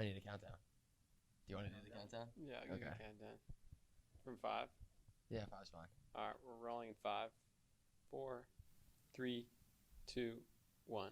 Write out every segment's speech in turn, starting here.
I need a countdown. Do you want to do the countdown? Yeah, I'll give you a countdown. From 5? Yeah, 5's fine. All right, we're rolling in 5, 4, 3, 2, 1.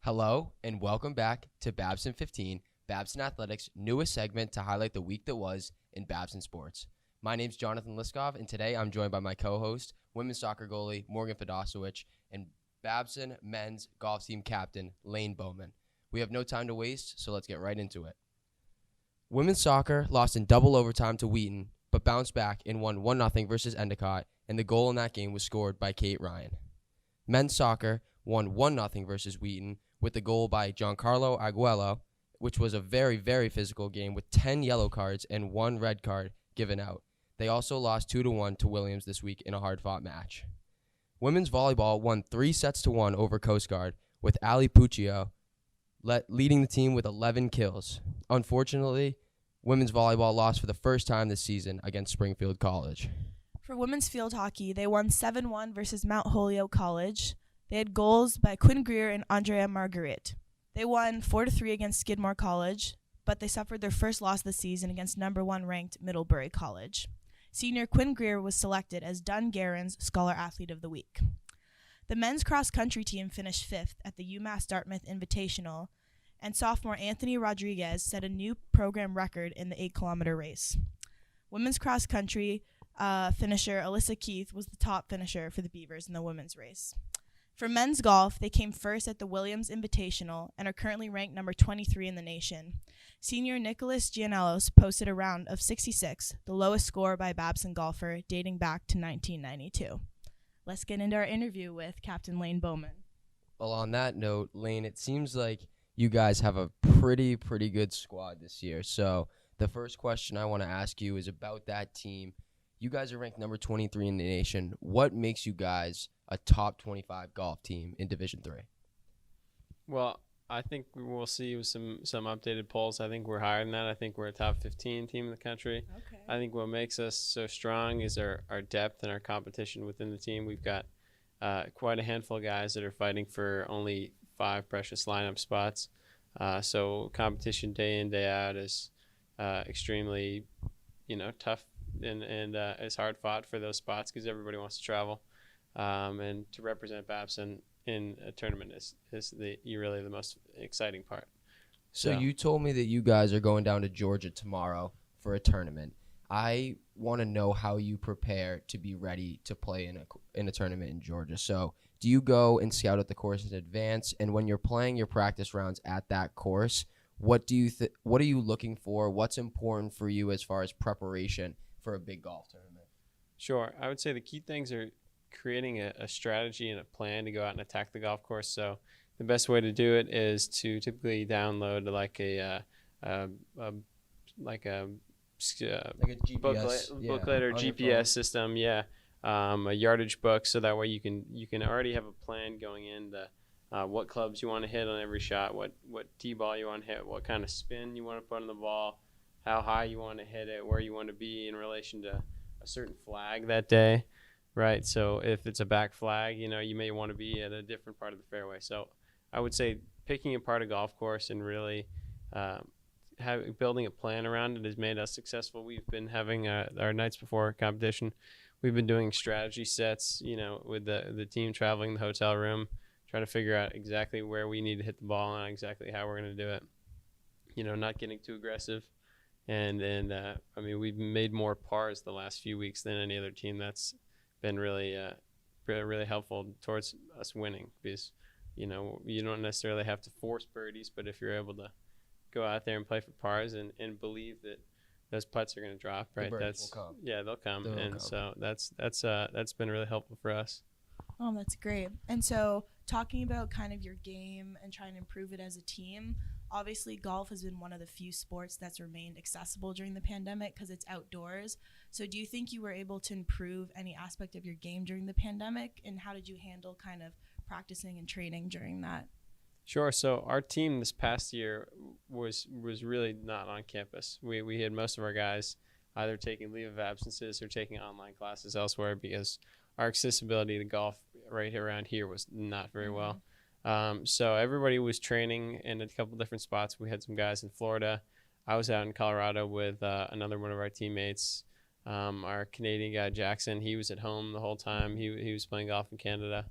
Hello, and welcome back to Babson 15, Babson Athletics' newest segment to highlight the week that was in Babson sports. My name's Jonathan Liskov, and today I'm joined by my co-host, women's soccer goalie Morgan Fedosiewich, and Babson men's golf team captain Lane Bohman. We have no time to waste, so let's get right into it. Women's soccer lost in double overtime to Wheaton, but bounced back and won 1-0 versus Endicott, and the goal in that game was scored by Kate Ryan. Men's soccer won 1-0 versus Wheaton, with the goal by Giancarlo Aguelo, which was a very, very physical game with 10 yellow cards and 1 red card given out. They also lost 2-1 to Williams this week in a hard-fought match. Women's volleyball won 3-1 over Coast Guard, with Ali Puccio leading the team with 11 kills. Unfortunately, women's volleyball lost for the first time this season against Springfield College. For women's field hockey, they won 7-1 versus Mount Holyoke College. They had goals by Quinn Greer and Andrea Marguerite. They won 4-3 against Skidmore College, but they suffered their first loss of the season against number 1 ranked Middlebury College. Senior Quinn Greer was selected as Dungarron's Scholar Athlete of the Week. The men's cross-country team finished 5th at the UMass Dartmouth Invitational, and sophomore Anthony Rodriguez set a new program record in the 8-kilometer race. Women's cross-country finisher Alyssa Keith was the top finisher for the Beavers in the women's race. For men's golf, they came first at the Williams Invitational and are currently ranked number 23 in the nation. Senior Nicholas Gianellos posted a round of 66, the lowest score by a Babson golfer dating back to 1992. Let's get into our interview with Captain Lane Bohman. Well, on that note, Lane, it seems like you guys have a pretty good squad this year. So the first question I want to ask you is about that team. You guys are ranked number 23 in the nation. What makes you guys a top 25 golf team in Division III? Well, I think we will see with some updated polls. I think we're higher than that. I think we're a top 15 team in the country. Okay. I think what makes us so strong is our depth and our competition within the team. We've got quite a handful of guys that are fighting for only 5 precious lineup spots. So competition day in, day out is extremely, tough and is hard fought for those spots because everybody wants to travel. And to represent Babson in a tournament is really the most exciting part. So you told me that you guys are going down to Georgia tomorrow for a tournament. I want to know how you prepare to be ready to play in a tournament in Georgia. So do you go and scout out the course in advance? And when you're playing your practice rounds at that course, what are you looking for? What's important for you as far as preparation for a big golf tournament? Sure. I would say the key things are creating a strategy and a plan to go out and attack the golf course. So the best way to do it is to typically download like a GPS, booklet or GPS system. A yardage book, so that way you can already have a plan going into what clubs you want to hit on every shot, what tee ball you want to hit, what kind of spin you want to put on the ball, how high you want to hit it, where you want to be in relation to a certain flag that day. Right, so if it's a back flag, you may want to be at a different part of the fairway. So I would say picking apart a golf course and really building a plan around it has made us successful. We've been having our nights before competition. We've been doing strategy sets, with the team traveling the hotel room, trying to figure out exactly where we need to hit the ball and exactly how we're going to do it. Not getting too aggressive. And we've made more pars the last few weeks than any other team. That's been really really helpful towards us winning, because you don't necessarily have to force birdies, but if you're able to go out there and play for pars and believe that those putts are going to drop, right? Will come. Yeah, they'll come. They'll come. So that's been really helpful for us. Oh, that's great. And so talking about kind of your game and trying to improve it as a team, obviously golf has been one of the few sports that's remained accessible during the pandemic because it's outdoors. So do you think you were able to improve any aspect of your game during the pandemic, and how did you handle kind of practicing and training during that? Sure. So our team this past year was really not on campus. We had most of our guys either taking leave of absences or taking online classes elsewhere, because our accessibility to golf right around here was not very well. So everybody was training in a couple different spots. We had some guys in Florida. I was out in Colorado with another one of our teammates, our Canadian guy Jackson. He was at home the whole time. He was playing golf in Canada.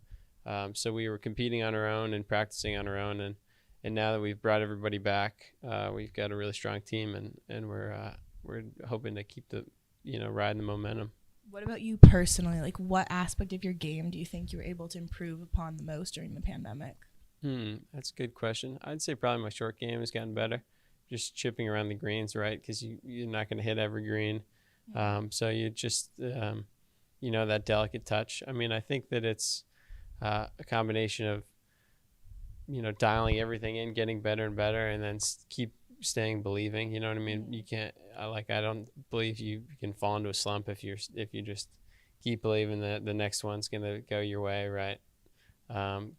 So we were competing on our own and practicing on our own. And now that we've brought everybody back, we've got a really strong team, and we're hoping to keep riding the momentum. What about you personally? Like, what aspect of your game do you think you were able to improve upon the most during the pandemic? That's a good question. I'd say probably my short game has gotten better. Just chipping around the greens, right? Because you're not going to hit every green. So you just, that delicate touch. I mean, I think that it's a combination of, dialing everything in, getting better and better, and then keep staying believing. You know what I mean? You can't, I don't believe you can fall into a slump if you just keep believing that the next one's going to go your way, right?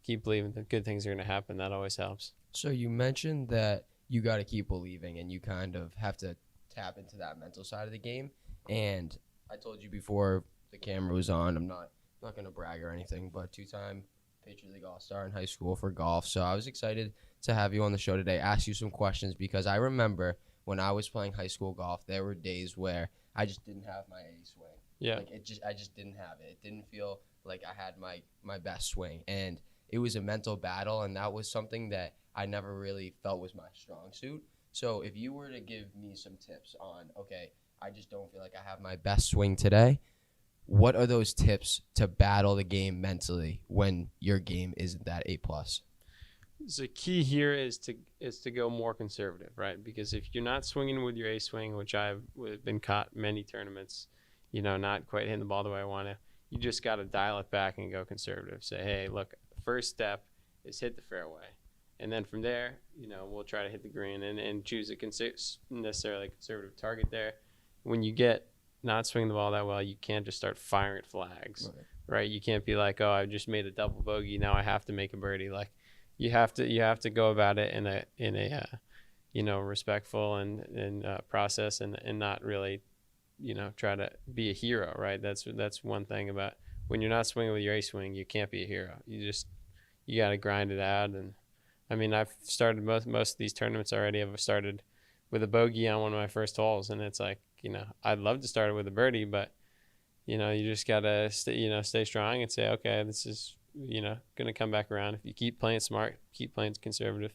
Keep believing that good things are going to happen. That always helps. So you mentioned that you got to keep believing, and you kind of have to tap into that mental side of the game. And I told you before the camera was on, I'm not going to brag or anything, but 2-time Patriot League All-Star in high school for golf. So I was excited to have you on the show today, ask you some questions, because I remember when I was playing high school golf, there were days where I just didn't have my A swing. Yeah. Like I just didn't have it. It didn't feel like I had my best swing, and it was a mental battle, and that was something that I never really felt was my strong suit. So if you were to give me some tips on, okay, I just don't feel like I have my best swing today, what are those tips to battle the game mentally when your game isn't that A+? So the key here is to go more conservative, right? Because if you're not swinging with your A swing, which I've been caught many tournaments, not quite hitting the ball the way I want to, you just got to dial it back and go conservative. Say, hey, look, first step is hit the fairway. And then from there, we'll try to hit the green and choose a necessarily conservative target there. When you get not swinging the ball that well, you can't just start firing at flags, right? You can't be like, oh, I just made a double bogey, now I have to make a birdie. Like, you have to go about it in a respectful and process, and not really try to be a hero, right? That's one thing about when you're not swinging with your A swing, you can't be a hero. You got to grind it out. And I mean, I've started most of these tournaments already. I've started with a bogey on one of my first holes, and it's like, I'd love to start it with a birdie, but you just gotta stay strong and say, okay, this is gonna come back around. If you keep playing smart, keep playing conservative.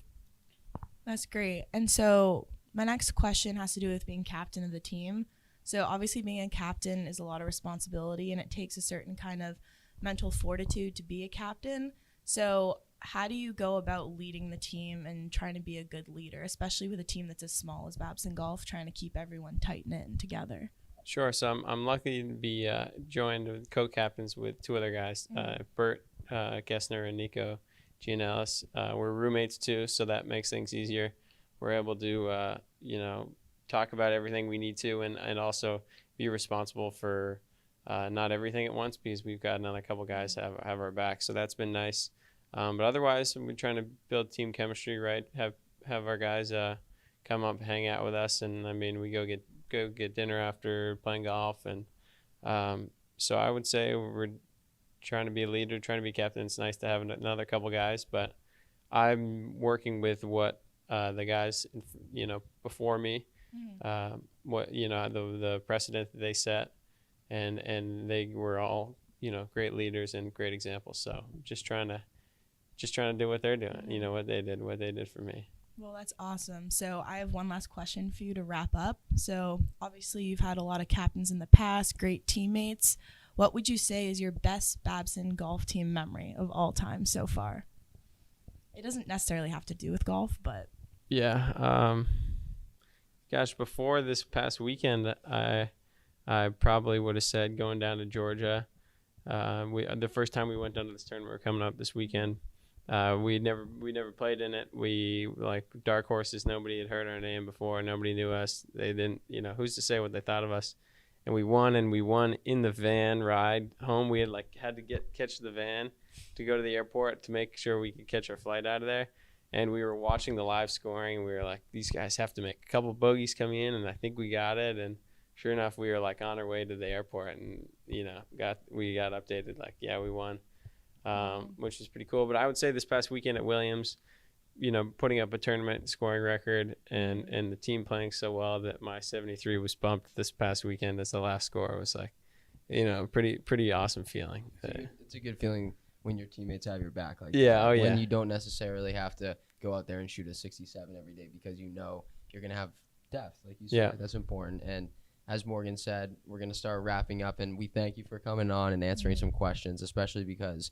That's great. And so my next question has to do with being captain of the team. So obviously being a captain is a lot of responsibility, and it takes a certain kind of mental fortitude to be a captain. So how do you go about leading the team and trying to be a good leader, especially with a team that's as small as Babson Golf, trying to keep everyone tight-knit and together? Sure. So I'm lucky to be joined with co-captains with two other guys, Bert Gessner and Nico Gianellis. We're roommates too, so that makes things easier. We're able to, talk about everything we need to, and also be responsible for not everything at once, because we've got another couple guys have our back. So that's been nice. But otherwise, we're trying to build team chemistry, right? Have our guys come up, hang out with us, and I mean, we go get dinner after playing golf, and so I would say we're trying to be a leader, trying to be captain. It's nice to have another couple guys, but I'm working with what the guys before me, what the precedent that they set, and they were all great leaders and great examples. So just trying to do what they're doing, what they did for me. Well, that's awesome. So I have one last question for you to wrap up. So obviously you've had a lot of captains in the past, great teammates. what would you say is your best Babson golf team memory of all time so far? It doesn't necessarily have to do with golf, but Yeah. Gosh, before this past weekend, I probably would have said going down to Georgia. The first time we went down to this tournament, we're coming up this weekend. We never played in it. We like dark horses. Nobody had heard our name before. Nobody knew us. They didn't, who's to say what they thought of us? And we won in the van ride home. We had to catch the van to go to the airport to make sure we could catch our flight out of there. And we were watching the live scoring, and we were like, these guys have to make a couple bogeys coming in, and I think we got it. And sure enough, we were like on our way to the airport, and we got updated like, yeah, we won, which is pretty cool. But I would say this past weekend at Williams, putting up a tournament scoring record and the team playing so well that my 73 was bumped this past weekend as the last score was like, pretty awesome feeling. It's a good feeling when your teammates have your back. Like yeah, when you don't necessarily have to go out there and shoot a 67 every day because you're gonna have depth, like you said. Yeah. That's important. And as Morgan said, we're gonna start wrapping up, and we thank you for coming on and answering some questions, especially because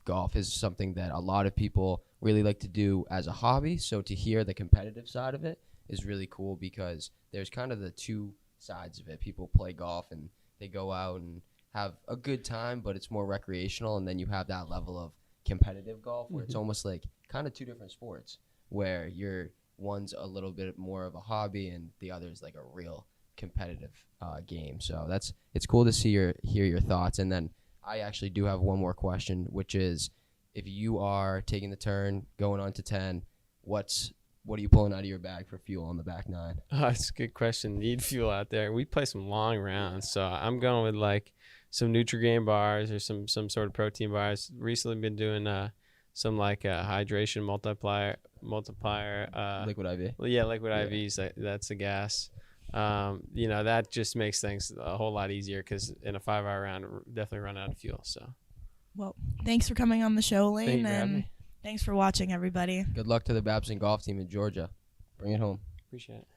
golf is something that a lot of people really like to do as a hobby. So to hear the competitive side of it is really cool because there's kind of the two sides of it. People play golf and they go out and have a good time, but it's more recreational. And then you have that level of competitive golf where it's almost like kind of two different sports where one's a little bit more of a hobby and the other is like a real competitive game. So it's cool to hear your thoughts. And then I actually do have one more question, which is if you are taking the turn going on to 10, what are you pulling out of your bag for fuel on the back nine? Oh, that's a good question. Need fuel out there. We play some long rounds, so I'm going with like some Nutri-Grain bars or some sort of protein bars. Recently been doing some like hydration multiplier. Liquid IV. Well, yeah, liquid IVs. That's a gas. That just makes things a whole lot easier because in a 5-hour round, we're definitely run out of fuel. So, well, thanks for coming on the show, Lane, Thank you for having and me. thanks for watching, everybody. Good luck to the Babson golf team in Georgia. Bring it home. Appreciate it.